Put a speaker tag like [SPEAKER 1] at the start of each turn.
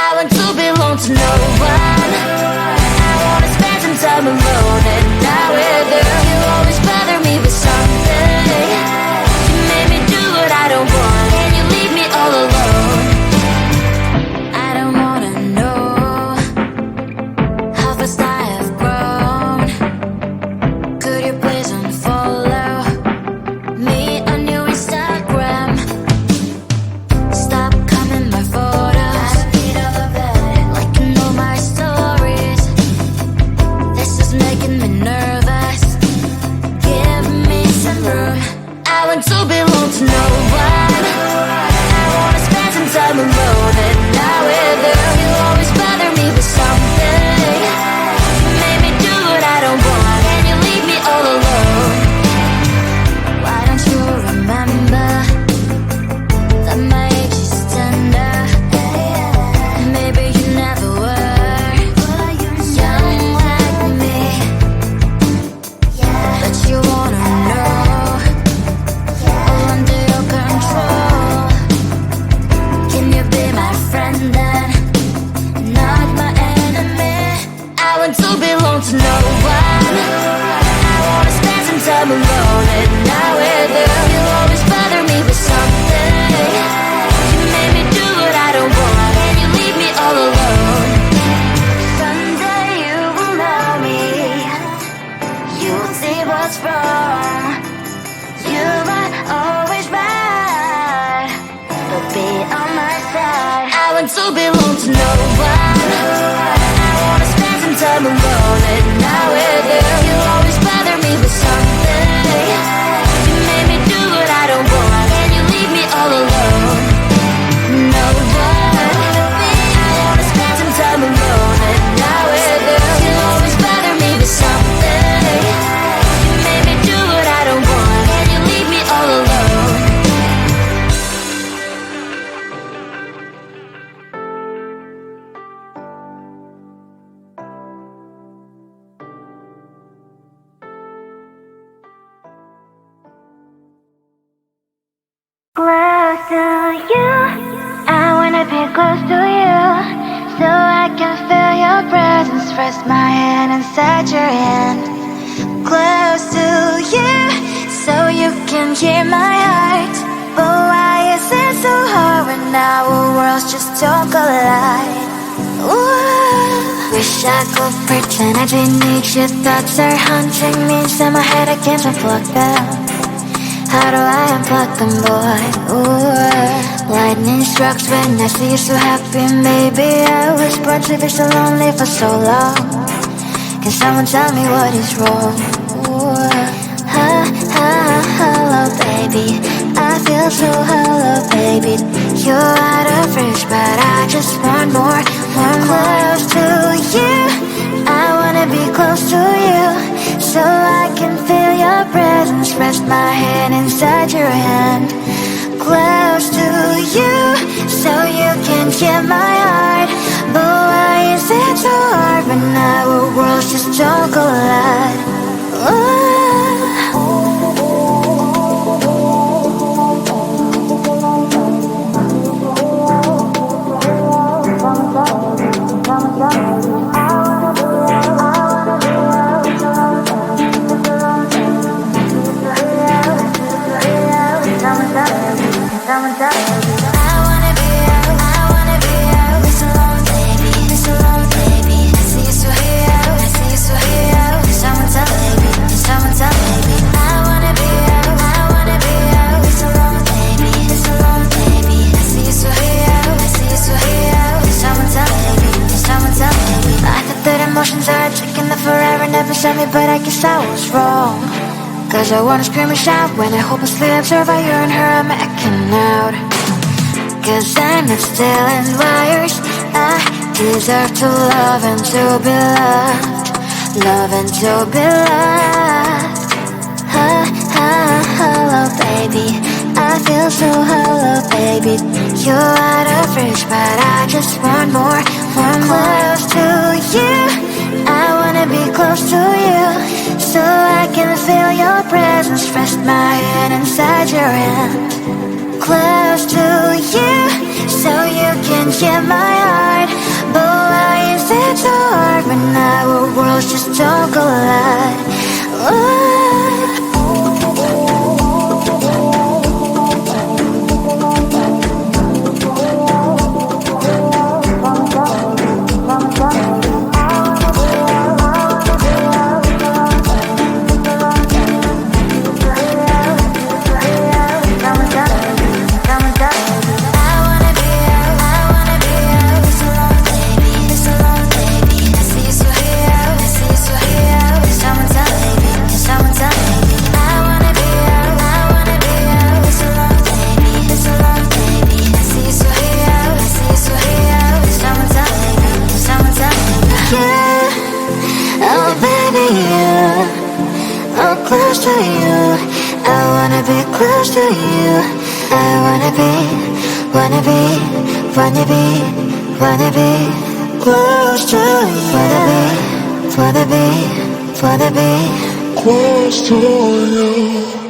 [SPEAKER 1] I want to belong to no one. I wanna spend some time alone and not with you. You always bother me with something. You made me do what I don't want, and you leave me all alone. I don't wanna know how fast I have grown. Could you please unfollow me on your Instagram? Stop coming my photos, like you know my stories. This is making me nervous. Give me some room. I want to belong to no one. I wanna spend some time alone and not with you. You always bother me with something. You made me do what I don't want, and you leave me all alone. Why don't you remember that my age is tender? Maybe you never were young like me, but you wanna know all under your control. Can you be my friend then, not my enemy? I want to belong to no one. I wanna spend some time alone and not with you. You always bother me with something. You made me do what I don't want, and you leave me all alone. Someday you will know me. You'll see what's wrong. You are always right, but be on my side. I want to belong to no one. I wanna spend some time alone and not with you. You always bother me with something. You made me do what I don't want, and you leave me all alone. No one. I wanna spend some time alone and not with you. You always bother me with something. You made me do what I don't want, and you leave me all alone.
[SPEAKER 2] Close to you, I wanna be close to you, so I can feel your presence, rest my hand inside your hand. Close to you, so you can hear my heart. But why is it so hard when our worlds just don't collide? Ooh. Wish I could pretend I didn't need you. Thoughts are haunting me, inside my head I can't unplug them. How do I unplug them, boy? Ooh. Lightning strikes when I see you so happy. Maybe I was born to be so lonely for so long. Can someone tell me what is wrong? Ooh. Hello, baby. I feel so hello, baby. You're out of reach, but I just want more. Close to you, I wanna be close to you, so I can feel your presence, rest my hand inside your hand. Close to you, so you can hear my heart. But why is it so hard when our worlds just don't collide? Ooh. Emotions are taking the forever, never saw me, but I guess I was wrong. Cause I wanna scream and shout when I hopelessly observe how you and her I'm acting out. Cause I'm not stealing wires, I deserve to love and to be loved. Love and to be loved. Hello, baby. I feel so hello, baby. You're out of reach, but I just want more. Close to you, I wanna be close to you, so I can feel your presence, rest my hand inside your hand. Close to you, so you can hear my heart. every night where worlds just don't collide. Close to you, I wanna be close to you. I wanna be close to you. Wanna be close to you.